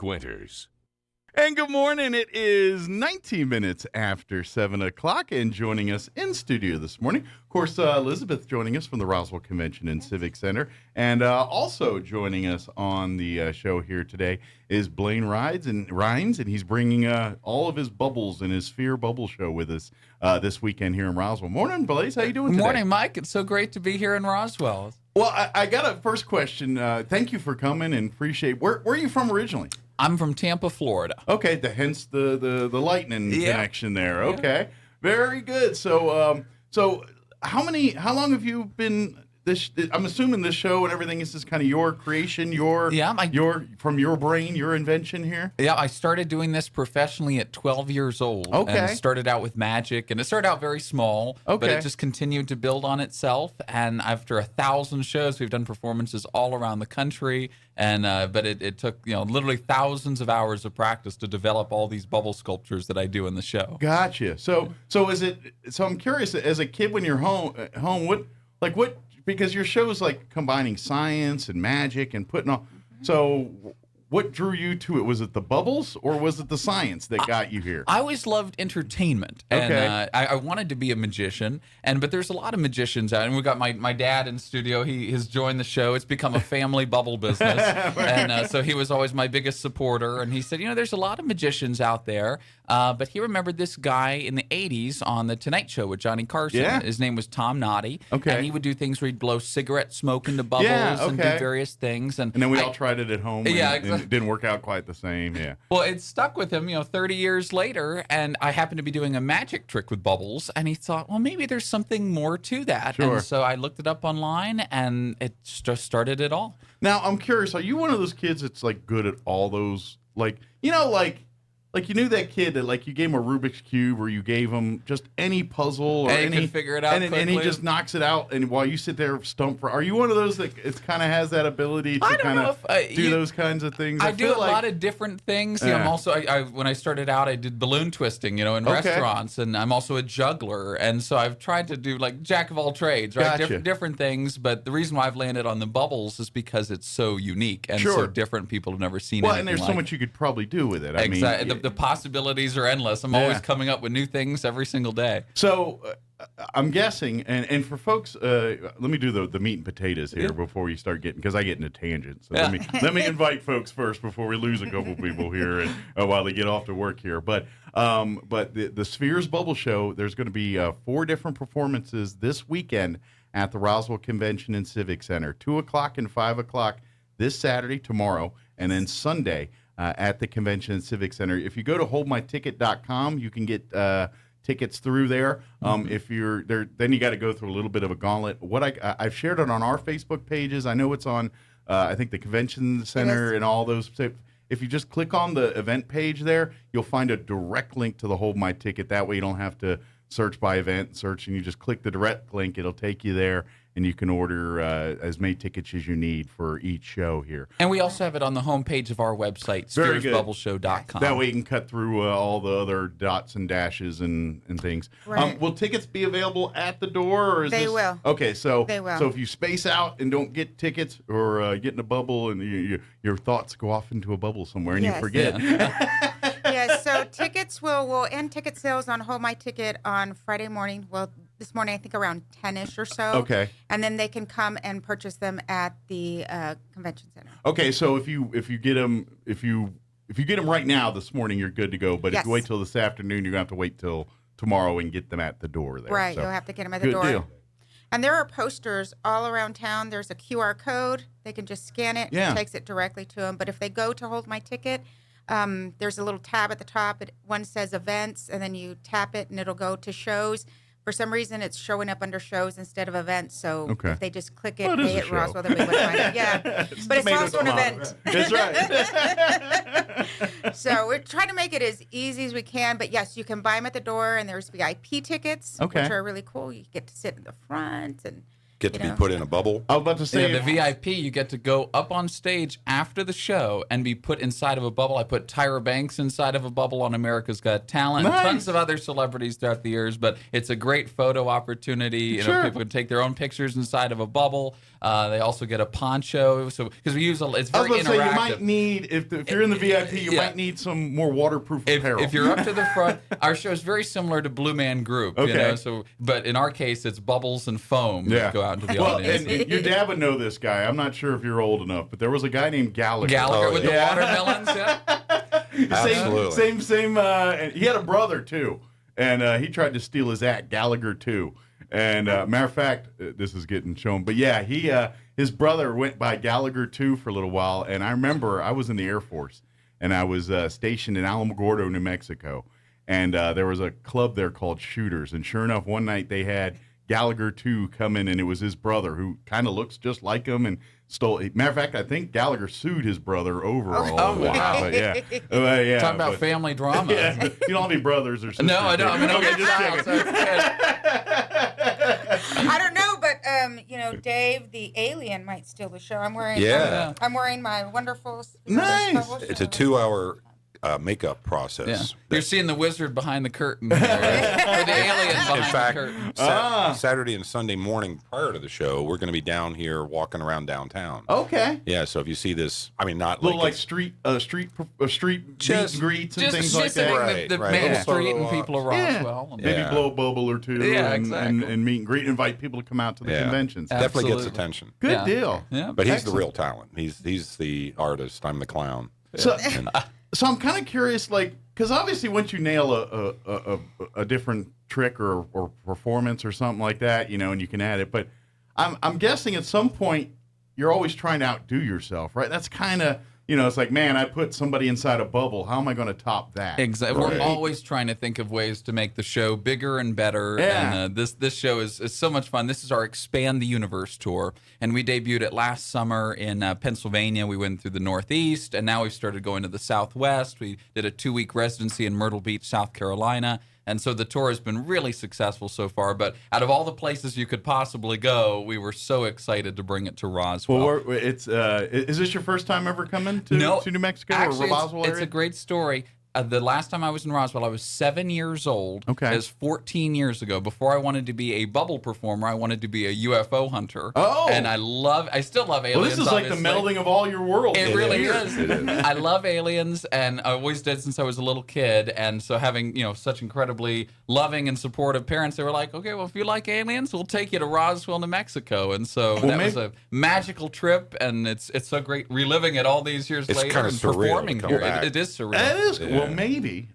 Winters. And good morning. It is 19 minutes after 7 o'clock, and joining us in studio this morning, of course, Elizabeth joining us from the Roswell Convention and Civic Center. And also joining us on the show here today is Blaine Ryndes, and he's bringing all of his bubbles in his Sphere Bubble Show with us this weekend here in Roswell. Morning, Blaise. How you doing today? Morning, Mike. It's so great to be here in Roswell. Well, I got a first question. Thank you for coming and appreciate. Where are you from originally? I'm from Tampa, Florida. Okay, hence the lightning connection there. Okay, very good. So how long have you been this? I'm assuming this show and everything is just kind of your creation, from your brain, your invention here. Yeah, I started doing this professionally at 12 years old. Okay, and started out with magic, and it started out very small. Okay, but it just continued to build on itself. And after 1,000 shows, we've done performances all around the country. And but it took literally thousands of hours of practice to develop all these bubble sculptures that I do in the show. Gotcha. So is it? So I'm curious. As a kid, when you're home, what? Because your show is like combining science and magic and putting all. So what drew you to it? Was it the bubbles or was it the science that got you here? I always loved entertainment. And I wanted to be a magician. But there's a lot of magicians out. And we got my dad in studio. He has joined the show. It's become a family bubble business. And so he was always my biggest supporter. And he said, there's a lot of magicians out there. But he remembered this guy in the 80s on The Tonight Show with Johnny Carson. Yeah. His name was Tom Noddy. Okay. And he would do things where he'd blow cigarette smoke into bubbles and do various things. And then we all tried it at home. Exactly. It didn't work out quite the same. Yeah. Well, it stuck with him, 30 years later. And I happened to be doing a magic trick with bubbles. And he thought, well, maybe there's something more to that. Sure. And so I looked it up online and it just started it all. Now, I'm curious, are you one of those kids that's like good at all those, like you knew that kid that like you gave him a Rubik's Cube or you gave him just any puzzle or and he could figure it out and he just knocks it out, and while you sit there stumped for, are you one of those that it kind of has that ability to kind of do those kinds of things? I do a lot of different things. I'm also, when I started out, I did balloon twisting, in restaurants, and I'm also a juggler, and so I've tried to do like jack of all trades, right? Gotcha. Different things, but the reason why I've landed on the bubbles is because it's so unique and so different. People have never seen it. Well, and there's so much you could probably do with it. Exactly. The possibilities are endless. I'm always coming up with new things every single day. So I'm guessing, and for folks, let me do the meat and potatoes here before you start getting, because I get into tangents. So let me invite folks first before we lose a couple people here and while they get off to work here. But the Spheres Bubble Show, there's going to be 4 different performances this weekend at the Roswell Convention and Civic Center, 2 o'clock and 5 o'clock this Saturday, tomorrow, and then Sunday at the Convention and Civic Center. If you go to holdmyticket.com, you can get tickets through there. If you're there, then you got to go through a little bit of a gauntlet. I've shared it on our Facebook pages. I know it's on, I think, the Convention Center and all those. If you just click on the event page there, you'll find a direct link to the Hold My Ticket. That way you don't have to search by event, and you just click the direct link. It'll take you there, and you can order as many tickets as you need for each show here. And we also have it on the homepage of our website, spheresbubbleshow.com. That way you can cut through all the other dots and dashes and things. Right. Will tickets be available at the door? Or They will. Okay, so they will. So if you space out and don't get tickets or get in a bubble and your thoughts go off into a bubble somewhere and you forget. Yeah. Yes, so tickets will end ticket sales on Hold My Ticket on Friday morning. Well, this morning I think around 10ish or so. Okay. And then they can come and purchase them at the convention center. Okay, so if you get them right now this morning, you're good to go. But if you wait till this afternoon, you're gonna have to wait till tomorrow and get them at the door there. Right, so, you'll have to get them at the door. Good deal. And there are posters all around town. There's a QR code. They can just scan it. Yeah. It takes it directly to them. But if they go to Hold My Ticket, there's a little tab at the top. One says events, and then you tap it, and it'll go to shows. For some reason, it's showing up under shows instead of events. So if they just click it, they hit Roswell, then we would find it. Yeah, but it's also an event. That's right. So we're trying to make it as easy as we can. But yes, you can buy them at the door, and there's VIP tickets, which are really cool. You get to sit in the front and get to be put in a bubble. I was about to say, the VIP, you get to go up on stage after the show and be put inside of a bubble. I put Tyra Banks inside of a bubble on America's Got Talent. Nice. Tons of other celebrities throughout the years, but it's a great photo opportunity. You know, people can take their own pictures inside of a bubble. They also get a poncho. So because we use it's very I was about to interactive. say, you might need, if you're in the VIP, you might need some more waterproof apparel. If you're up to the front, our show is very similar to Blue Man Group. Okay. You know, so but in our case, it's bubbles and foam that go out into the audience. And your dad would know this guy. I'm not sure if you're old enough, but there was a guy named Gallagher. With the watermelons, Absolutely. Same. And he had a brother too, and he tried to steal his act, Gallagher too. And matter of fact, this is getting shown, but yeah, his brother went by Gallagher too for a little while. And I remember I was in the Air Force, and I was stationed in Alamogordo, New Mexico, and there was a club there called Shooters. And sure enough, one night they had Gallagher 2 come in, and it was his brother who kind of looks just like him and stole. Matter of fact, I think Gallagher sued his brother over all of it. Wow. But yeah. Talk about family drama. Yeah, you don't have any brothers or sisters. No, I don't. I'm an only child, so it's good. I don't know, but Dave the alien might steal the show. I'm wearing I'm wearing my wonderful Nice. It's a 2-hour makeup process. Yeah. You're seeing the wizard behind the curtain here, right? Or the alien behind In fact, the curtain. Saturday and Sunday morning prior to the show, we're going to be down here walking around downtown. Okay. Yeah, so if you see this, I mean, not Little like it's- street meet Just- and greets and Just things like visiting that. the Right. main Yeah. street and Photo people of ops. Roswell. Maybe Yeah. blow a bubble or two Yeah, and, exactly. and meet and greet, invite people to come out to the conventions. Definitely gets Absolutely. attention. Good Yeah. deal. Yeah. But he's Excellent. the real talent. He's the artist. I'm the clown. So, And- so I'm kind of curious, like, because obviously once you nail a different trick or performance or something like that, and you can add it. But I'm guessing at some point you're always trying to outdo yourself, right? That's kind of, it's like, man, I put somebody inside a bubble. How am I going to top that? Exactly. Right. We're always trying to think of ways to make the show bigger and better. Yeah. And this show is so much fun. This is our Expand the Universe tour. And we debuted it last summer in Pennsylvania. We went through the Northeast, and now we've started going to the Southwest. We did a 2-week residency in Myrtle Beach, South Carolina. And so the tour has been really successful so far. But out of all the places you could possibly go, we were so excited to bring it to Roswell. Well, it's is this your first time ever coming to New Mexico Actually, or Roswell it's area? a great story. The last time I was in Roswell, I was 7 years old. Okay. It was 14 years ago. Before I wanted to be a bubble performer, I wanted to be a UFO hunter. Oh. And I still love aliens. Well, this is like the obviously. melding of all your worlds. It really here. is. I love aliens, and I always did since I was a little kid. And so having such incredibly loving and supportive parents, they were like, okay, well, if you like aliens, we'll take you to Roswell, New Mexico. And so that was a magical trip, and it's so great reliving it all these years It's later kinda and surreal to performing come here. back. It is surreal. That is Yeah. well. Maybe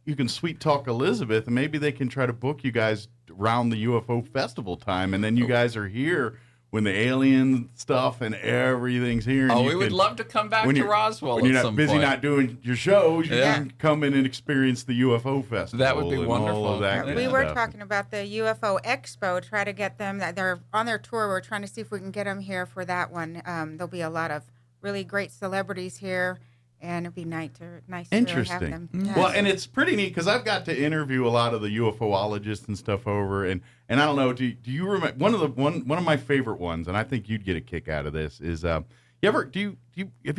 you can sweet talk Elizabeth, and maybe they can try to book you guys around the UFO festival time, and then you guys are here when the alien stuff and everything's here. And Oh, you we would can- love to come back when to you're- Roswell when at you're not some busy point. not doing your shows, you Yeah. can come in and experience the UFO festival. That would be and wonderful. All of that Yeah. good We were stuff. talking about the UFO Expo. Try to get them. They're on their tour. We're trying to see if we can get them here for that one. There'll be a lot of really great celebrities here, and it'd be nice to have Interesting. them. Well, and it's pretty neat because I've got to interview a lot of the UFOologists and stuff over, and I don't know. Do you remember one of my favorite ones? And I think you'd get a kick out of this. Is have you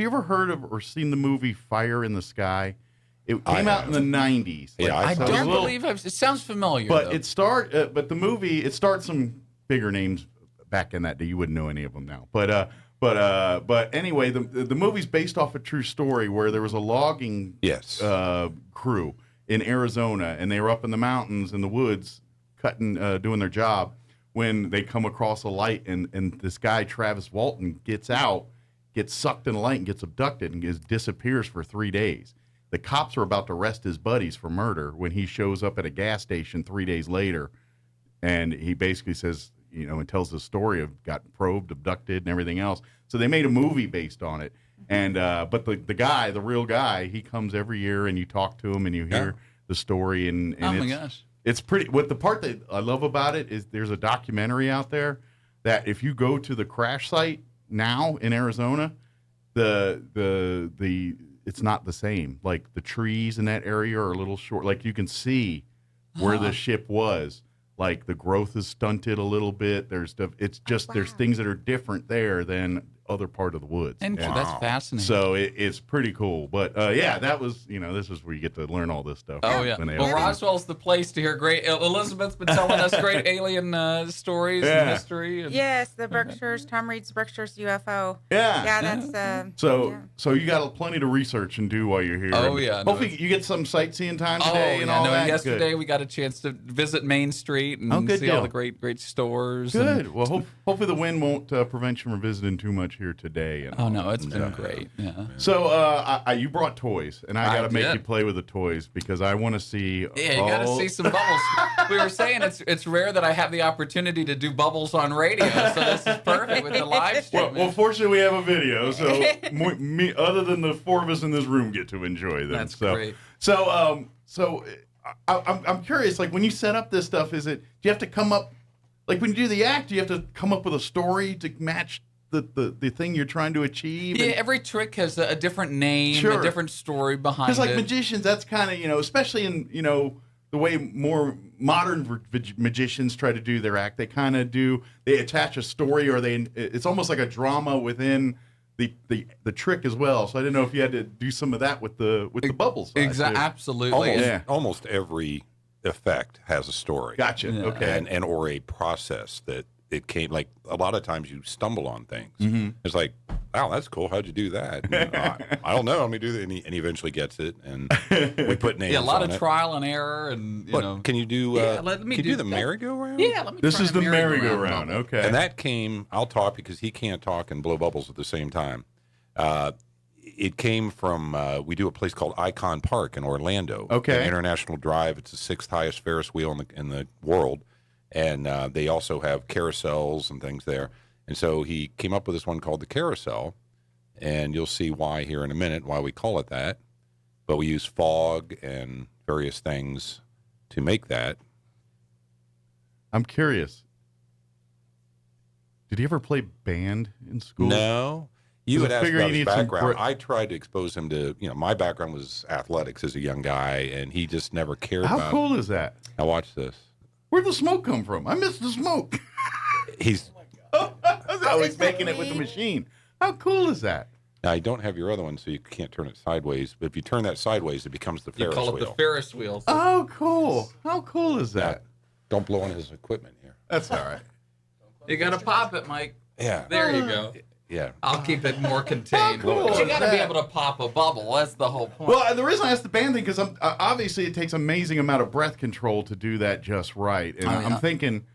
ever heard of or seen the movie Fire in the Sky? It came out in the 90s. Yeah, I I saw it. don't believe it sounds familiar. But though. but the movie it starts some bigger names back in that day. You wouldn't know any of them now. But anyway, the movie's based off a true story where there was a logging Yes. crew in Arizona, and they were up in the mountains in the woods cutting, doing their job when they come across a light, and this guy Travis Walton gets out, gets sucked in a light, and gets abducted and disappears for 3 days. The cops are about to arrest his buddies for murder when he shows up at a gas station 3 days later, and he basically says, and tells the story of got probed, abducted, and everything else. So they made a movie based on it. And but the real guy, he comes every year, and you talk to him, and you hear the story, and oh my it's, gosh. it's pretty. What the part that I love about it is there's a documentary out there that if you go to the crash site now in Arizona, the it's not the same. Like the trees in that area are a little short. Like you can see where the ship was. like the growth is stunted a little bit. There's there's things that are different there than other part of the woods. And that's fascinating. So it's pretty cool. But yeah, that was, this is where you get to learn all this stuff. Oh, yeah. Well, Roswell's the place to hear great. Elizabeth's been telling us great alien stories and history. And, yes, the Berkshires, Tom Reed's Berkshire's UFO. Yeah. Yeah, that's. So you got plenty to research and do while you're here. Oh, yeah. Hopefully you get some sightseeing time today and all that. Yesterday Good. we got a chance to visit Main Street and see all the great stores. Good. Well, hopefully the wind won't prevent you from visiting too much here today. Oh, no, it's been great. Yeah. So you brought toys, and I got to make you play with the toys because I want to see. Yeah, you got to see some bubbles. We were saying it's rare that I have the opportunity to do bubbles on radio, so this is perfect with the live stream. Well, fortunately, we have a video, so me, other than the four of us in this room, get to enjoy them. That's great. So I'm curious, like when you set up this stuff, do you have to come up, like when you do the act, do you have to come up with a story to match the thing you're trying to achieve? Yeah, every trick has a different name, a different story behind it. Because like magicians, that's kind of, especially in, the way more modern magicians try to do their act, they attach a story, or it's almost like a drama within the trick as well. So I didn't know if you had to do some of that with the bubbles. Exactly, absolutely. Almost every effect has a story. Gotcha. Yeah. Okay. And or a process that it came, like a lot of times you stumble on things. Mm-hmm. It's like, wow, that's cool. How'd you do that? And, I don't know. Let me do that. And he eventually gets it. And we put names on it. A lot of trial and error. And, Can you do, let me can you do the that. merry-go-round? Yeah, let me This try is a the merry-go-round. bubble. Okay. And that came, I'll talk because he can't talk and blow bubbles at the same time. It came from, we do a place called Icon Park in Orlando. Okay. An International Drive. It's the 6th highest Ferris wheel in the world. And they also have carousels and things there. And so he came up with this one called the carousel. And you'll see why here in a minute, why we call it that. But we use fog and various things to make that. I'm curious. Did he ever play band in school? No. You had asked figure about you his need some background. I tried to expose him to, my background was athletics as a young guy, and he just never cared about it. How cool is that? Now watch this. Where'd the smoke come from? I missed the smoke. He's I was making it with the machine. How cool is that? Now, you don't have your other one, so you can't turn it sideways. But if you turn that sideways, it becomes the You Ferris call it wheel. the Ferris wheel. Oh, cool. How cool is that? Don't blow on his equipment here. That's all right. You got to pop it, Mike. Yeah. There you go. Yeah. I'll keep it more contained. cool But you is got to be that? able to pop a bubble. That's the whole point. Well, the reason I asked the band thing, because obviously it takes amazing amount of breath control to do that just right. And I'm thinking,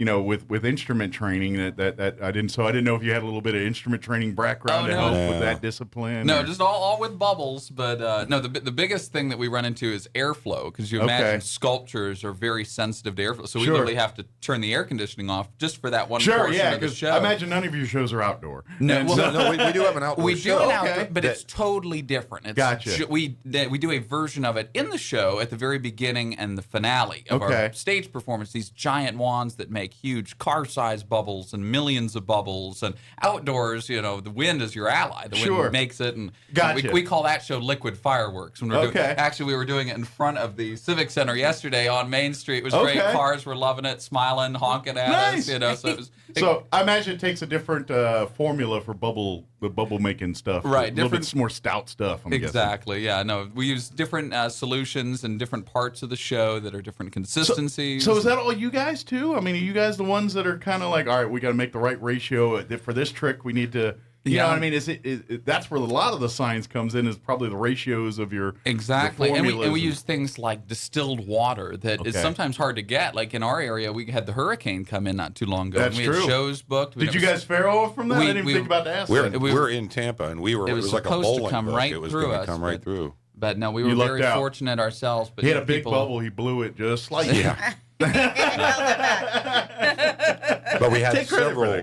with instrument training that I didn't know if you had a little bit of instrument training background to help with that discipline. No, just all with bubbles. But no, the biggest thing that we run into is airflow, because you imagine sculptures are very sensitive to airflow. So we literally have to turn the air conditioning off just for that one portion of the show. I imagine none of your shows are outdoor. No, No, we do have an outdoor we show. do an outdoor, but it's totally different. It's, Gotcha. We do a version of it in the show at the very beginning and the finale of our stage performance. These giant wands that make huge car-sized bubbles and millions of bubbles. And outdoors, the wind is your ally. The wind makes it. And we call that show Liquid Fireworks. When we're actually, we were doing it in front of the Civic Center yesterday on Main Street. It was great. Cars were loving it, smiling, honking at us. So it was. So I imagine it takes a different formula for the bubble making stuff. Right. A little bit more stout stuff, I'm guessing. Yeah. No, we use different solutions and different parts of the show that are different consistencies. So is that all you guys too? I mean, are you guys the ones that are kind of like, all right, we got to make the right ratio for this trick? We need to. You know what I mean? Is that's where a lot of the science comes in, is probably the ratios of your exactly, and we use things like distilled water that is sometimes hard to get. Like in our area, we had the hurricane come in not too long ago. That's and we true. had shows booked. Did you guys fare from that? I didn't even think about that. We're in Tampa, and it was like a bowling to come book. right It was through going us, to come right through. But no, we were very fortunate ourselves. But he had a big bubble. He blew it just slightly. Yeah. But we had several.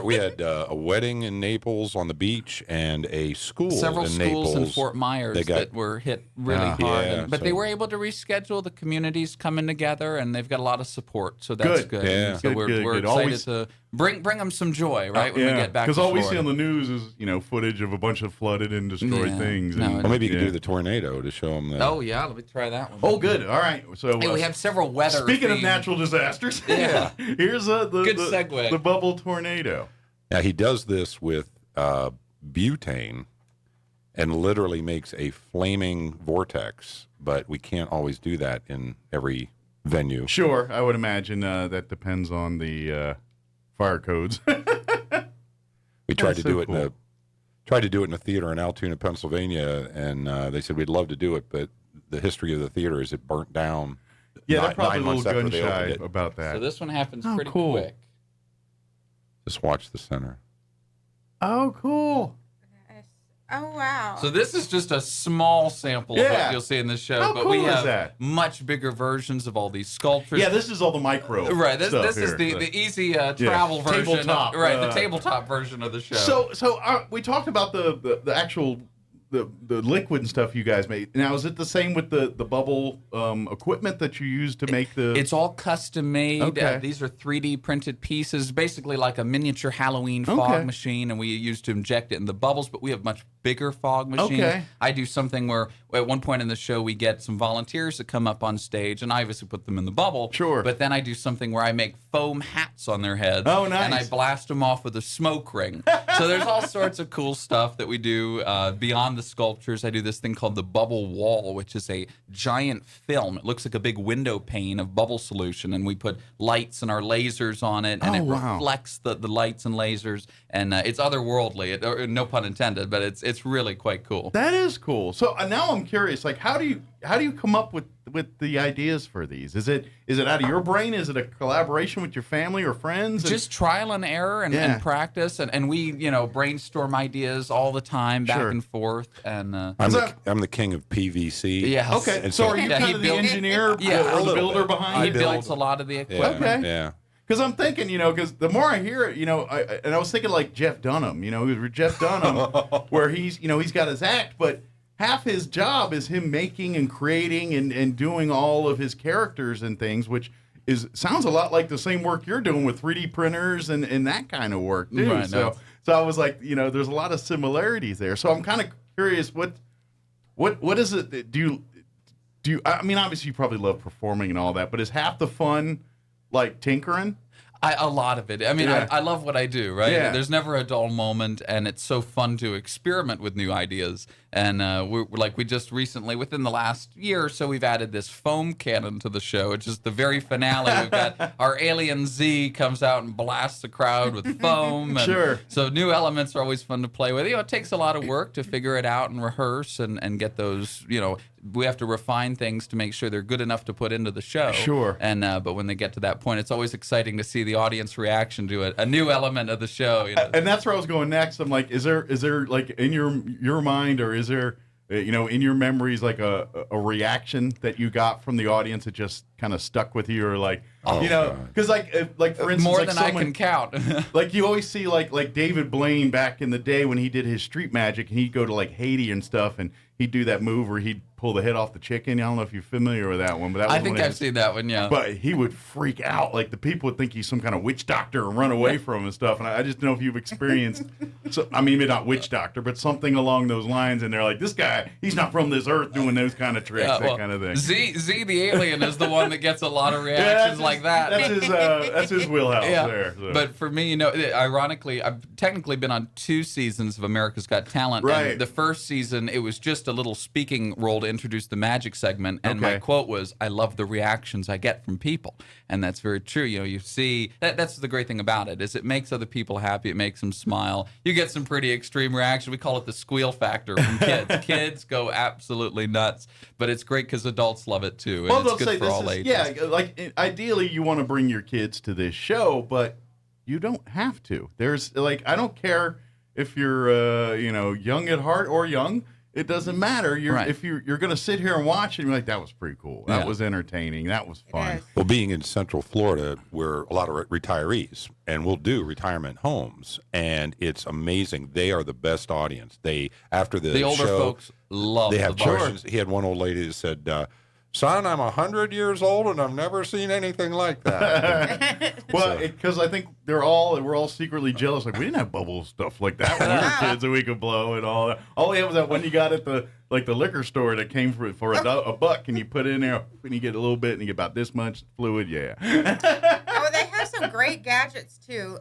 We had a wedding in Naples on the beach and a school several in schools Naples in Fort Myers that were hit really hard. But they were able to reschedule. The communities coming together, and they've got a lot of support. So that's good. Yeah. So we're excited to bring them some joy, right? When we get back, because to all we Florida. see on the news is footage of a bunch of flooded and destroyed things. No, And, Well, maybe you could do the tornado to show them that. Oh yeah, let me try that one. Oh, good. All right. So Hey, we have several weather. speaking of themed- natural disasters, Yeah. here's Good segue. the bubble tornado. Now, he does this with butane and literally makes a flaming vortex, but we can't always do that in every venue. Sure, I would imagine that depends on the fire codes. We tried That's to do so it cool. tried to do it in a theater in Altoona, Pennsylvania, and they said we'd love to do it, but the history of the theater is it burnt down. Yeah, they're nine probably a months little after gun they shy opened it. about that. So this one happens Oh, pretty cool. quick. Just watch the center. Oh, cool. Oh wow. So this is just a small sample of Yeah. what you'll see in this show, How but cool we is have that? much bigger versions of all these sculptures. Yeah, this is all the micro. Right. This stuff is here. the easy travel version. Tabletop, The tabletop version of the show. So we talked about the actual the liquid and stuff you guys made. Now, is it the same with the bubble equipment that you use to make the? It's all custom made. Okay. These are 3D printed pieces, basically like a miniature Halloween Okay. fog machine, and we used to inject it in the bubbles, but we have much bigger fog machines. Okay. I do something where at one point in the show we get some volunteers to come up on stage, and I obviously put them in the bubble. Sure. But then I do something where I make foam hats on their heads. Oh, nice. And I blast them off with a smoke ring. So there's all sorts of cool stuff that we do beyond the sculptures. I do this thing called the bubble wall, which is a giant film. It looks like a big window pane of bubble solution, and we put lights and our lasers on it, and Oh, it wow. reflects the lights and lasers, and it's otherworldly. No pun intended, but it's really quite cool. That is cool. So now I'm curious. Like, how do you come up with the ideas for these? Is it out of your brain? Is it a collaboration with your family or friends? Just trial and error and, Yeah. and practice, and we brainstorm ideas all the time, back Sure. and forth, and I'm the king of PVC. yeah. Okay. And So so- are you Yeah, kind he of the built- engineer Yeah, or a the little builder bit. behind He it? builds a lot of the equipment. Okay. Yeah. Because I'm thinking, because the more I hear it, I was thinking like Jeff Dunham, he was Jeff Dunham, where he's got his act, but half his job is him making and creating and doing all of his characters and things, which sounds a lot like the same work you're doing with 3D printers and that kind of work too. Right, no. So I was like, there's a lot of similarities there. So I'm kind of curious, what is it that do you? I mean, obviously you probably love performing and all that, but is half the fun like tinkering? A lot of it. I mean, Yeah. I love what I do, right? Yeah. There's never a dull moment, and it's so fun to experiment with new ideas. And we just recently, within the last year or so, we've added this foam cannon to the show. It's just the very finale. We've got our alien Z comes out and blasts the crowd with foam. And Sure. So new elements are always fun to play with. It takes a lot of work to figure it out and rehearse and get those, we have to refine things to make sure they're good enough to put into the show. Sure. And but when they get to that point, it's always exciting to see the audience reaction to a new element of the show. And that's where I was going next. I'm like, is there like in your mind, or is there in your memories like a reaction that you got from the audience that just kind of stuck with you, or like because like for instance, More like than someone, I can count. like you always see like David Blaine back in the day when he did his street magic, and he'd go to like Haiti and stuff, and he'd do that move where he'd pull the head off the chicken. I don't know if you're familiar with that one, but that was I think one of I've his- seen that one. Yeah. But he would freak out. Like the people would think he's some kind of witch doctor and run away from him and stuff. And I just don't know if you've experienced, maybe not witch doctor, but something along those lines. And they're like, this guy, he's not from this earth doing those kind of tricks, that kind of thing. Z the alien is the one that gets a lot of reactions like that. That's his wheelhouse there. So. But for me, ironically, I've technically been on 2 seasons of America's Got Talent. Right. And the first season, it was just a little speaking role to introduce the magic segment. And my Okay. quote was, I love the reactions I get from people. And that's very true. You see, that's the great thing about it, is it makes other people happy. It makes them smile. You get some pretty extreme reaction. We call it the squeal factor from kids. Kids go absolutely nuts. But it's great because adults love it too. And well, it's they'll good say for this all is, ages. yeah, like ideally you want to bring your kids to this show, but you don't have to. There's like, I don't care if you're, young at heart or young. It doesn't matter. If you're going to sit here and watch, and you're like, that was pretty cool. That Yeah. was entertaining. That was fun. is. Well, being in Central Florida, we're a lot of retirees, and we'll do retirement homes, and it's amazing. They are the best audience. After the The older show, folks love they the have bar. questions. He had one old lady that said, son, I'm 100 years old and I've never seen anything like that. Well, because I think we're all secretly jealous. Like, we didn't have bubble stuff like that when we were kids that we could blow and all that. All we had was that one you got at the liquor store that came for a buck, and you put it in there and you get a little bit and you get about this much fluid. Yeah. Oh, they have some great gadgets too,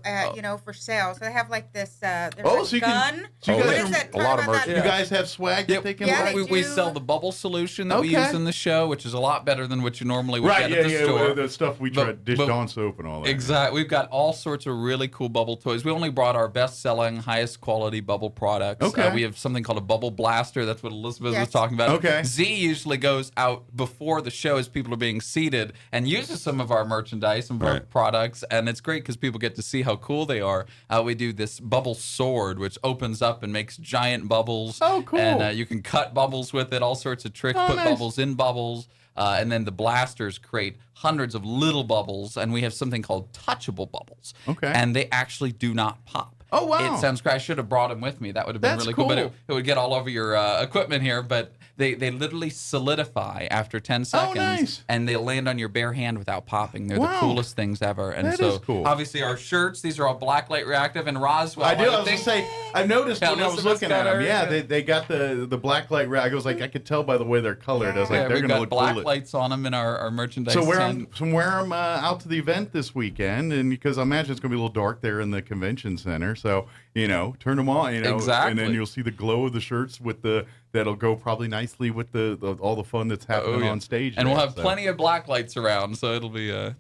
for sale. So they have like this. There's a gun. So you What guys is that? a lot Talk of about merch. that. You guys have swag that they can buy? We sell the bubble solution that we Okay. use in the show, which is a lot better than what you normally would Right, get at the store. the stuff we tried, dish Dawn soap and all that. Exactly. We've got all sorts of really cool bubble toys. We only brought our best-selling, highest quality bubble products. Okay. We have something called a bubble blaster. That's what Elizabeth Yes. was talking about. Okay. Z usually goes out before the show as people are being seated and uses some of our merchandise, some of our Right. products, and it's great because people get to see how cool they are. We do this bubble sword, which opens up and makes giant bubbles. Oh, cool. And you can cut bubbles with it, all sorts of tricks, Oh, put nice. bubbles in bubbles. And then the blasters create hundreds of little bubbles, and we have something called touchable bubbles. Okay. And they actually do not pop. Oh, wow. It sounds great. I should have brought them with me. That would have been That's really cool. But cool. it would get all over your equipment here. But they literally solidify after 10 seconds. nice. And they land on your bare hand without popping. They're Wow. the coolest things ever. And That so, is cool. obviously, our shirts, these are all blacklight reactive. And Roswell, I do. I was would gonna think- say. I noticed Yeah, when I was Elizabeth's looking at got them. her- Yeah, they got the black light. I was like, I could tell by the way they're colored. I was like, Yeah, they're we've gonna got look black cool. lights on them in our merchandise. So wear tent. them out to the event this weekend, and because I imagine it's gonna be a little dark there in the convention center. So turn them on. And Exactly. then you'll see the glow of the shirts that'll go probably nicely with all the fun that's happening on stage. And we'll there, have so. plenty of black lights around, so it'll be a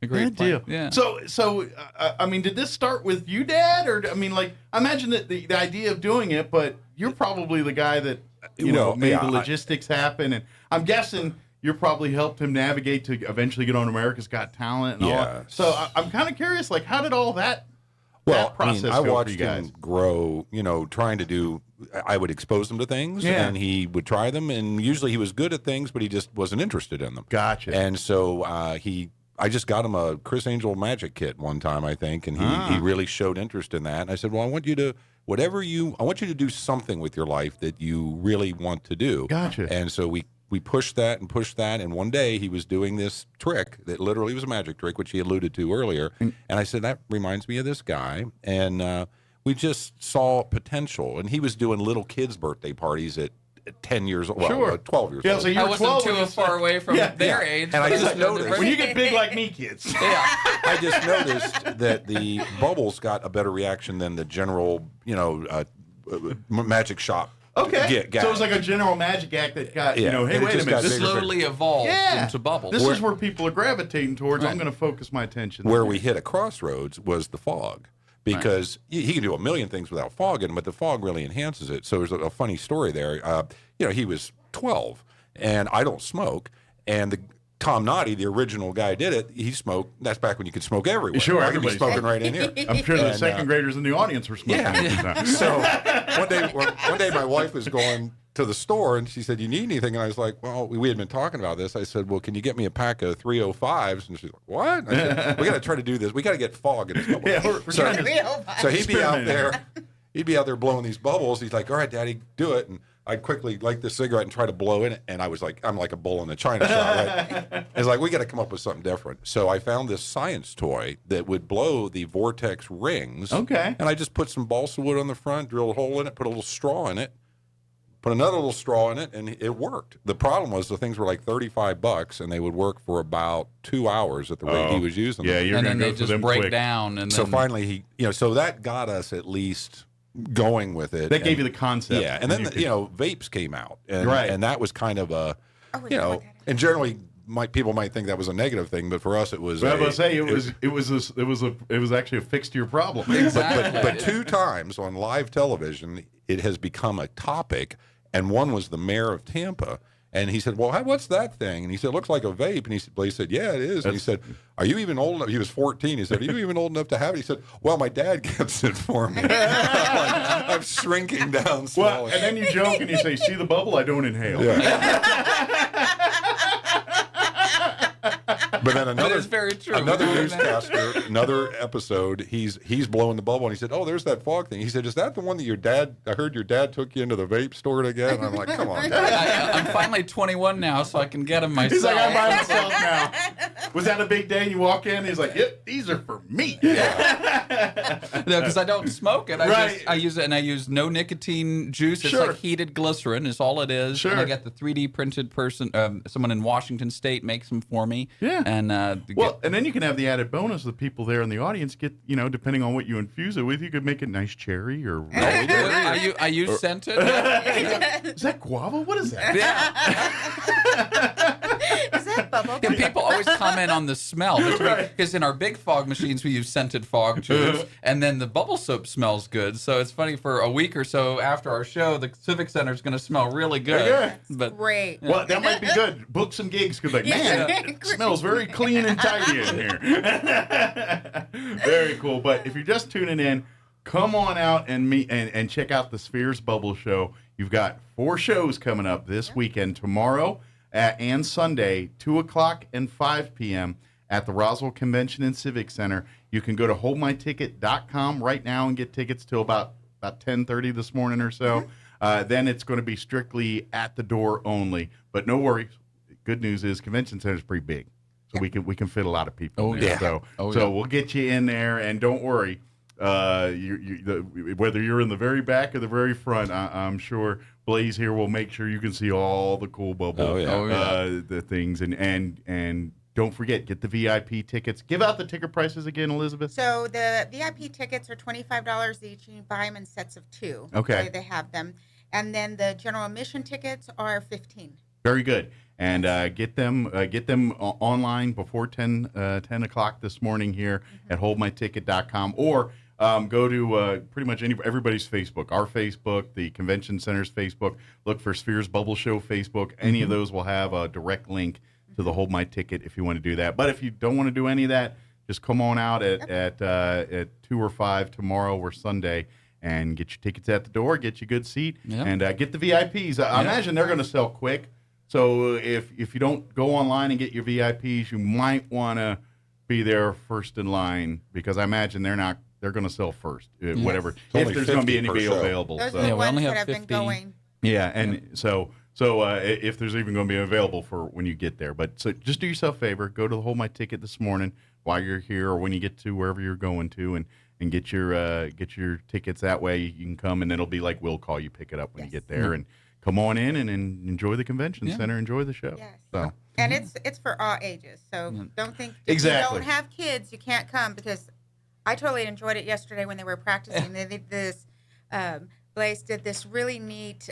great Good deal. Yeah. So I mean, did this start with you, Dad, or I mean, like, I imagine that the idea of doing it, but you're probably the guy that made the logistics happen, and I'm guessing you probably helped him navigate to eventually get on America's Got Talent. And all that. So I'm kind of curious, like, how did all that? Well, process I go for watched you guys? him grow, trying to do, I would expose him to things Yeah. and he would try them. And usually he was good at things, but he just wasn't interested in them. Gotcha. And so I just got him a Chris Angel magic kit one time, I think. And he really showed interest in that. And I said, well, I want you to do something with your life that you really want to do. Gotcha. And so we pushed that. And one day he was doing this trick that literally was a magic trick, which he alluded to earlier. And I said, that reminds me of this guy. And we just saw potential. And he was doing little kids' birthday parties at 10 years old, Sure. 12 years Yeah, old. so you I were wasn't 12 too when you far away from their age. And I but just noticed- when you get big like me, kids. yeah. I just noticed that the bubbles got a better reaction than the general, magic shop. Okay. gag. So it was like a general magic act that got, Yeah. hey, And it wait a just minute. got This is bigger. Slowly evolved into bubbles. This is where people are gravitating towards. I'm Right. going to focus my attention. Where there. we hit a crossroads was the fog. Because he can do a million things without fog in him, but the fog really enhances it. So there's a funny story there. He was 12, and I don't smoke. And Tom Noddy, the original guy, did it. He smoked. That's back when you could smoke everywhere. Sure, I could be everybody's smoking right in here. I'm sure the And, second graders in the audience were smoking. Yeah. So one day my wife was going to the store and she said, "You need anything?" And I was like, "Well, we had been talking about this." I said, "Well, can you get me a pack of 305s?" And she's like, "What?" I said, "We got to try to do this. We got to get fog in this bubble." Yeah, we're so, trying to- so he'd be out Experiment. there. He'd be out there blowing these bubbles. He's like, "All right, Daddy, do it." And I'd quickly light the cigarette and try to blow in it. And I was like, I'm like a bull in a china shop, right? It's like, we got to come up with something different. So I found this science toy that would blow the vortex rings. Okay. And I just put some balsa wood on the front, drilled a hole in it, put a little straw in it, put another little straw in it, and it worked. The problem was the things were like $35, and they would work for about 2 hours at the rate he was using them. Yeah, you're And going then to they go for just them break quick. down. And So then, finally, so that got us at least going with it. That gave And- you the concept. Yeah, and then vapes came out, and Right. and that was kind of a, Oh, we know what that is. and generally people might think that was a negative thing, but for us it was. Well, I was gonna say it was actually a fix to your problem. Exactly. But 2 times on live television, it has become a topic, and one was the mayor of Tampa. And he said, "Well, what's that thing?" And he said, "It looks like a vape." And Blaise said, "Yeah, it is." And he said, "Are you even old enough?" He was 14. He said, "Are you even old enough to have it?" He said, "Well, my dad gets it for me." I'm shrinking down small. Well, and then you joke and you say, "See the bubble? I don't inhale." But then But it's very true. another newscaster, another episode, he's blowing the bubble, and he said, "Oh, there's that fog thing." He said, "Is that the one that I heard your dad took you into the vape store to get?" And I'm like, "Come on, Dad." I'm finally 21 now, so I can get them myself. He's like, I'm by myself now. Was that a big day? And you walk in, he's like, yep, these are for me. No, because I don't smoke it. Right. I use it, and I use no nicotine juice. It's Sure. like heated glycerin is all it is. Sure. And I got the 3D printed person. Someone in Washington State makes them for me. Yeah. And And then you can have the added bonus. The people there in the audience get, depending on what you infuse it with, you could make it nice cherry or. I use scented. Is that guava? What is that? Yeah. Is that bubble Yeah, gum? people always comment on the smell because in our big fog machines we use scented fog tubes, and then the bubble soap smells good. So it's funny, for a week or so after our show, the Civic Center is going to smell really good. Yeah. But Great. Well, that might be good. Book some gigs because, man, it smells very clean and tidy in here. Very cool. But if you're just tuning in, come on out and check out the Spheres Bubble Show. You've got 4 shows coming up this weekend, tomorrow and Sunday, 2 o'clock and 5 p.m. at the Roswell Convention and Civic Center. You can go to holdmyticket.com right now and get tickets till about 10:30 this morning or so. Then it's going to be strictly at the door only. But no worries. Good news is Convention Center is pretty big, so we can fit a lot of people in there. So we'll get you in there, and don't worry. Whether you're in the very back or the very front, I'm sure Blaise here will make sure you can see all the cool bubble the things, and don't forget, get the VIP tickets. Give out the ticket prices again, Elizabeth. So the VIP tickets are $25 each, and you buy them in sets of 2. Okay. So they have them. And then the general admission tickets are $15. Very good. And get them online before 10 o'clock this morning here at holdmyticket.com, or go to pretty much everybody's Facebook, our Facebook, the Convention Center's Facebook. Look for Spheres Bubble Show Facebook. Any of those will have a direct link to the Hold My Ticket if you want to do that. But if you don't want to do any of that, just come on out at 2 or 5 tomorrow or Sunday and get your tickets at the door, get you a good seat, and get the VIPs. I imagine they're going to sell quick. So if you don't go online and get your VIPs, you might want to be there first in line, because I imagine they're going to sell first, whatever, if there's going to be anybody available. Those So. are the Yeah, we ones only that have have been 50. going. Yeah, and so if there's even going to be available for when you get there. But so just do yourself a favor, go to the Hold My Ticket this morning while you're here, or when you get to wherever you're going to, and get your tickets. That way you can come, and it'll be like we'll call you, pick it up when you get there, and come on in and enjoy the convention center, enjoy the show. Yes. So And it's for all ages. So don't think if Exactly. you don't have kids, you can't come, because I totally enjoyed it yesterday when they were practicing. They did this, Blaise did this really neat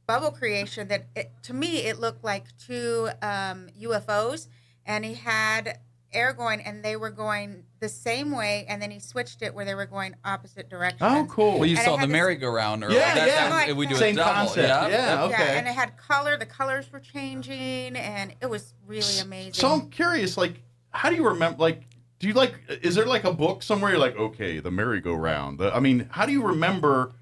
bubble creation that, to me, it looked like 2 UFOs, and he had air going, and they were going the same way, and then he switched it where they were going opposite directions. oh, cool. Well, you And saw it the had this- merry-go-round earlier. Yeah, We do Same a double. concept. Yeah, okay. Yeah, and it had color. The colors were changing, and it was really amazing. So I'm curious, like, how do you remember? Like, is there like a book somewhere? You're like, okay, the merry-go-round. I mean, how do you remember?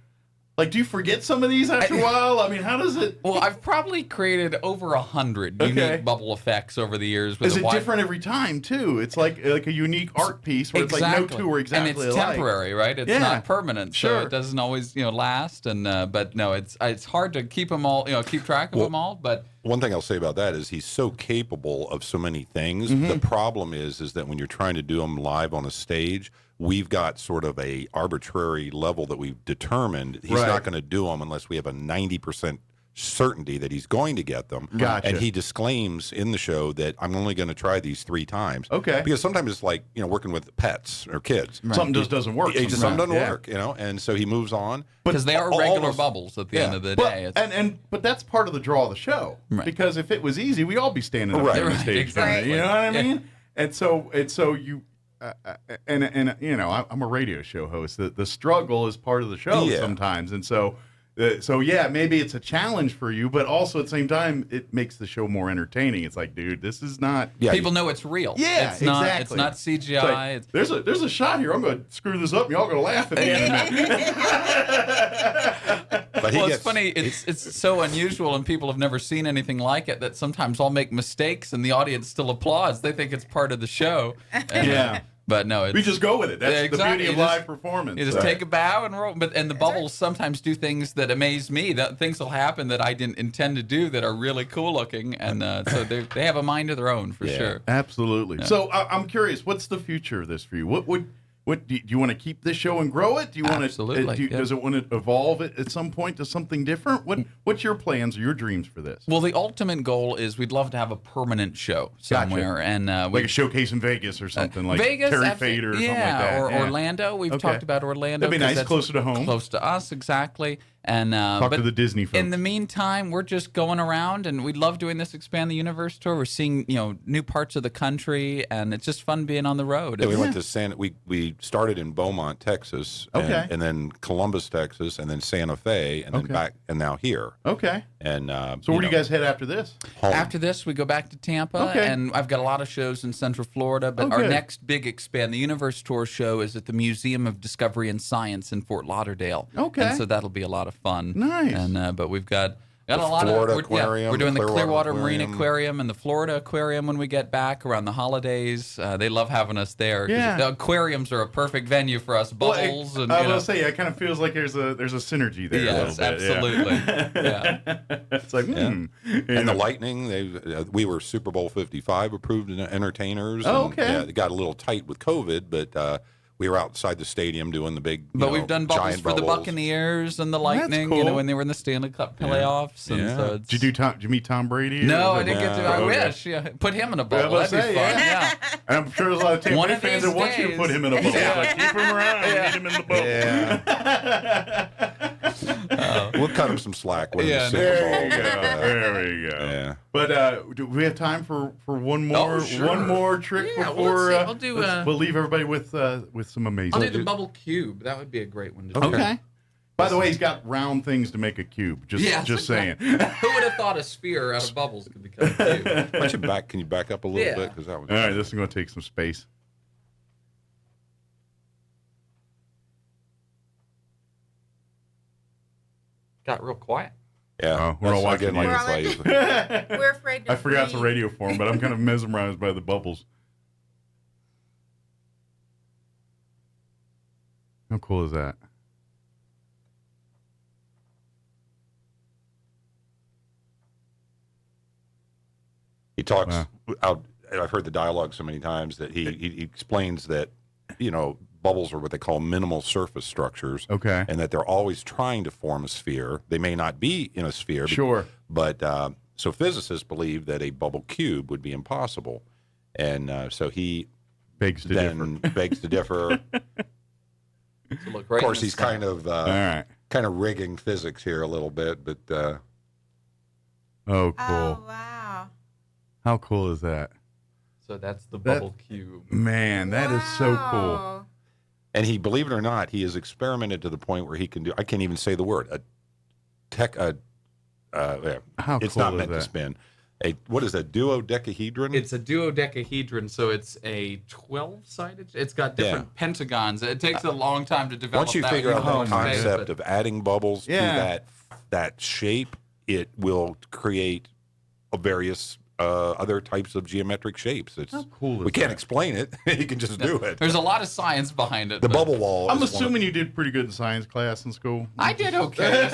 Like, do you forget some of these after a while? I mean, how does it? Well, I've probably created over 100 unique bubble effects over the years. Is it different every time too? It's like a unique art piece where it's like no 2 are exactly and it's alike. temporary, right? It's not permanent, so Sure. it doesn't always last. And but no, it's hard to keep them all, keep track of them all. But one thing I'll say about that is he's so capable of so many things. The problem is that when you're trying to do them live on a stage, we've got sort of a arbitrary level that we've determined. He's not going to do them unless we have a 90% certainty that he's going to get them. Gotcha. And he disclaims in the show that I'm only going to try these 3 times. Okay. Because sometimes it's like, working with pets or kids. Something just doesn't work. Something doesn't Yeah. work, and so he moves on. because they are all regular those- bubbles at the end of the But, day. It's- but that's part of the draw of the show. Right. Because if it was easy, we'd all be standing up Right. there on Right, stage. exactly. You know what I Yeah. mean? And so you. I'm a radio show host. The struggle is part of the show sometimes, and so maybe it's a challenge for you, but also at the same time it makes the show more entertaining. It's like, dude, this is not. Yeah, People know it's real. Yeah, it's not, exactly. It's not CGI. It's like, there's a shot here. I'm going to screw this up, and y'all going to laugh at me in a minute. But Well, it's funny. It's so unusual, and people have never seen anything like it. That sometimes I'll make mistakes, and the audience still applauds. They think it's part of the show. And, Yeah. But no, we just go with it. That's Yeah, exactly. the beauty of live performance. You just take a bow and roll. And the bubbles sometimes do things that amaze me. That things will happen that I didn't intend to do that are really cool looking, and so they have a mind of their own for sure. Absolutely. Yeah. So I'm curious, what's the future of this for you? What do you want to keep this show and grow it? Do you want Absolutely. Does it want to evolve it at some point to something different? What's your plans or your dreams for this? Well, the ultimate goal is we'd love to have a permanent show somewhere, Gotcha. and like a showcase in Vegas or something, like Vegas, Terry Fader or something like that. Or Orlando. We've talked about Orlando. That'd be nice, closer to home, close to us, exactly. And talk to the Disney folks. In the meantime, we're just going around, and we love doing this Expand the Universe tour. We're seeing new parts of the country, and it's just fun being on the road. Yeah, we went to we started in Beaumont, Texas, and then Columbus, Texas, and then Santa Fe, and then back, and now here. Okay. And so where do you guys head after this? Home. After this, we go back to Tampa, and I've got a lot of shows in Central Florida. But our next big Expand the Universe tour show is at the Museum of Discovery and Science in Fort Lauderdale. Okay. And so that'll be a lot of fun. Nice. And but we've got a the lot Florida of Aquarium, we're doing the Clearwater Aquarium. Marine Aquarium and the Florida Aquarium when we get back around the holidays. They love having us there. Yeah. The aquariums are a perfect venue for us. Bubbles and I will say, it kind of feels like there's a synergy there. Yes, a little bit. absolutely. It's like and the Lightning. We were Super Bowl 55 approved entertainers. Oh, and, okay. it got a little tight with COVID, but we were outside the stadium doing the big. But we've done bubbles giant for the bubbles. Buccaneers and the Lightning. cool. When they were in the Stanley Cup playoffs. And so it's, Did you meet Tom Brady? No, I didn't get to. I wish. Yeah, put him in a bubble. I was That'd be gonna fun. say, Yeah. And I'm sure there's a lot of Tampa One Bay of fans these that want you to days. put him in a bubble. Yeah. Like, keep him around. Yeah. Need him in the bubble. Yeah. We'll cut him some slack when Yeah, he's Super There Bowl. you go. There we go. Yeah. But do we have time for one more sure. one more trick Yeah, well, before let's see. I'll do, we'll leave everybody with some amazing. I'll do the bubble cube. That would be a great one to do. Okay. By the way, he's got round things to make a cube. Just saying. Who would have thought a sphere out of bubbles could become a cube? Why don't you can you back up a little Yeah. bit? Because that was All right, this is going to take some space. Got real quiet. Yeah. Oh, we're all watching like you. this way. Usually. We're afraid to I forgot it's a breathe. radio form, but I'm kind of mesmerized by the bubbles. How cool is that? He talks Wow. out. I've heard the dialogue so many times that he explains that bubbles are what they call minimal surface structures. Okay. And that they're always trying to form a sphere. They may not be in a sphere. Sure. But so physicists believe that a bubble cube would be impossible, and so he Begs to then differ. begs to differ. So look, right Of course, in the he's center. All right. kind of rigging physics here a little bit, but Oh, cool. Oh, wow. How cool is that? So that's the bubble cube. Man, that is so cool. Wow. and he, believe it or not, he has experimented to the point where he can do. I can't even say the word. How It's cool not is meant to that? spin. What is a duodecahedron? It's a duodecahedron, so it's a 12-sided. It's got different pentagons. It takes a long time to develop. Once you that figure out one the today, concept but- of adding bubbles Yeah. to that shape, it will create various other types of geometric shapes. It's How cool is we can't that? explain it. You can just do it. There's a lot of science behind it. The but bubble wall. I'm is one of- assuming you did pretty good in science class in school. I did okay.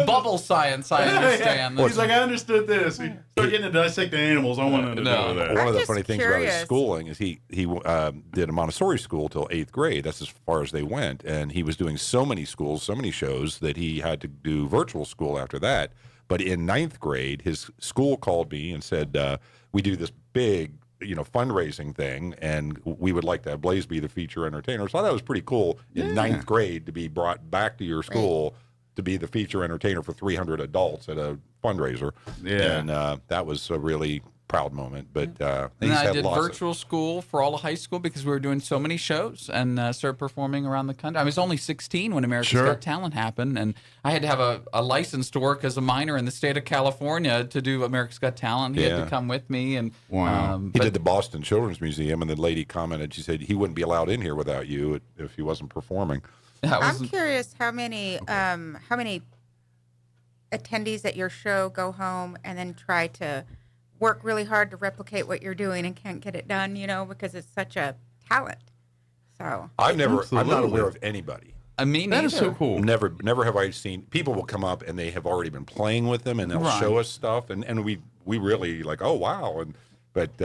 Bubble science, I understand. He's like, I understood this. Start getting into dissecting animals. I want to do No. that. One of I'm the just funny things about his curious. schooling is he did a Montessori school till 8th grade. That's as far as they went, and he was doing so many schools, so many shows that he had to do virtual school after that. But in 9th grade, his school called me and said, "We do this big, fundraising thing, and we would like to have Blaise be the feature entertainer." So that was pretty cool in 9th grade to be brought back to your school to be the feature entertainer for 300 adults at a fundraiser. Yeah. And that was a really proud moment. But And he's I had did lots of- virtual school for all of high school because we were doing so many shows and started performing around the country. I was only 16 when America's Sure. Got Talent happened, and I had to have a license to work as a minor in the state of California to do America's Got Talent. He had Yeah. to come with me, and Wow. He but- did the Boston Children's Museum, and the lady commented, she said he wouldn't be allowed in here without you if he wasn't performing. that was I'm curious how many attendees at your show go home and then try to work really hard to replicate what you're doing and can't get it done, because it's such a talent. So I'm not Absolutely. aware of anybody. I mean, That is so cool. Never have I seen people will come up and they have already been playing with them and they'll Right. show us stuff and we really like, oh wow, but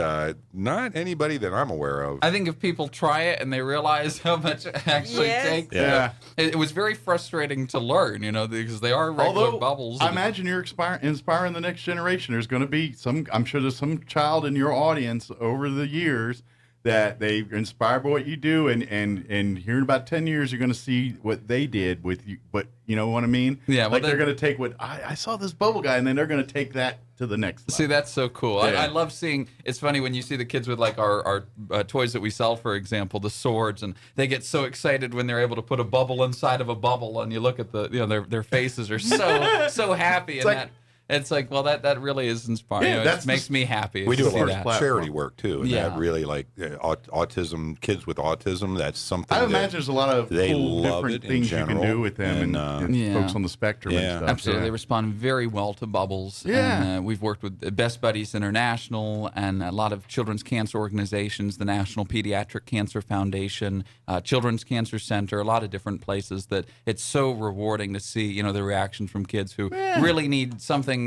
not anybody that I'm aware of. I think if people try it and they realize how much it actually Yes. takes, Yeah. it was very frustrating to learn, because they are regular Although bubbles. I imagine you're inspiring the next generation. There's going to be I'm sure there's some child in your audience over the years that they inspired by what you do, and here in about 10 years, you're going to see what they did with you. But you know what I mean? Yeah, well, like they're going to take what I saw this bubble guy, and then they're going to take that to the next level. See, that's so cool. Yeah. I love seeing. It's funny when you see the kids with like our toys that we sell, for example, the swords, and they get so excited when they're able to put a bubble inside of a bubble, and you look at their faces are so happy, it's like, well, that really is inspiring. Yeah, It makes me happy. We to do a see lot that. of charity work too, and Yeah. that really like autism, kids with autism. That's something. I that imagine there's a lot of they cool love different it in things you can general, do with them and Yeah. folks on the spectrum Yeah. and stuff. Absolutely. They Yeah. respond very well to bubbles. Yeah. And, we've worked with Best Buddies International and a lot of children's cancer organizations, the National Pediatric Cancer Foundation, Children's Cancer Center, a lot of different places that it's so rewarding to see, the reaction from kids who really need something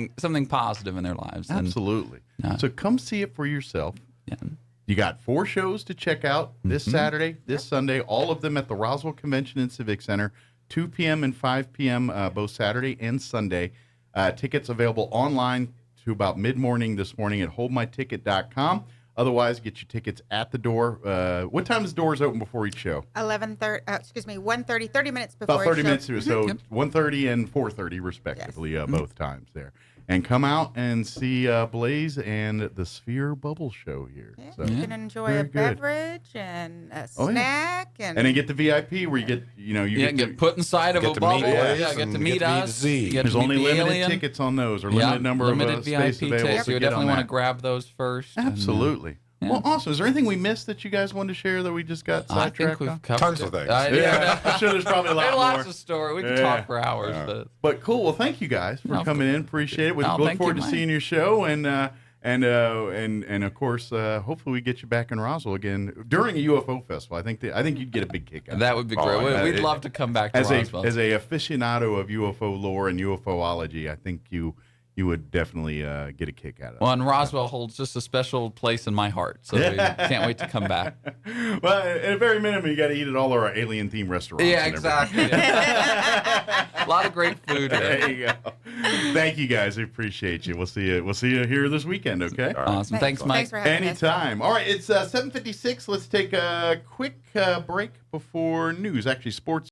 positive in their lives. And, Absolutely. So come see it for yourself. yeah. You got 4 shows to check out this Saturday, this Sunday, all of them at the Roswell Convention and Civic Center, 2 p.m. and 5 p.m. Both Saturday and Sunday. Tickets available online to about mid-morning this morning at holdmyticket.com. Otherwise, get your tickets at the door. What time is doors open before each show? 1:30, 30 minutes before. About 30 it minutes shows. or so, 1:30 and 4:30 respectively, both times there. And come out and see Blaise and the Sphere Bubble Show here. Yeah, So, you can enjoy very a good. beverage and a Oh, yeah. snack And then get the VIP where you get, you Get put inside of get a to bubble. meet Blaise Get to and meet get to meet us. Z. Get to There's meet only the limited alien. tickets on those, or Yeah, limited number limited of space VIP available. tickets. to You get definitely on want to that. grab those first. and, Absolutely. Well, awesome. Is there anything we missed that you guys wanted to share that we just got I think sidetracked we've on? covered Tons it. of things. Yeah, I'm sure there's probably a lot There's more. lots of story. We can Yeah. talk for hours. But But cool. Well, thank you guys for No, coming in. Appreciate it. We no, look thank forward you, to Mike. seeing your show, and of course, hopefully we get you back in Roswell again during a UFO festival. I think you'd get a big kick out of that would be great. yeah. We'd love to come back to as Roswell. a aficionado of UFO lore and UFOlogy. I think you would definitely get a kick out of it. Well, and Roswell holds just a special place in my heart, so we can't wait to come back. Well, at a very minimum, you got to eat at all our alien-themed restaurants. Yeah, and everything. exactly. A lot of great food here. There you go. Thank you guys. I appreciate you. We'll see you here this weekend. Okay. Awesome. Thanks, Mike. Thanks for having us. Anytime. All right. It's 7:56. Let's take a quick break before news. Actually, sports.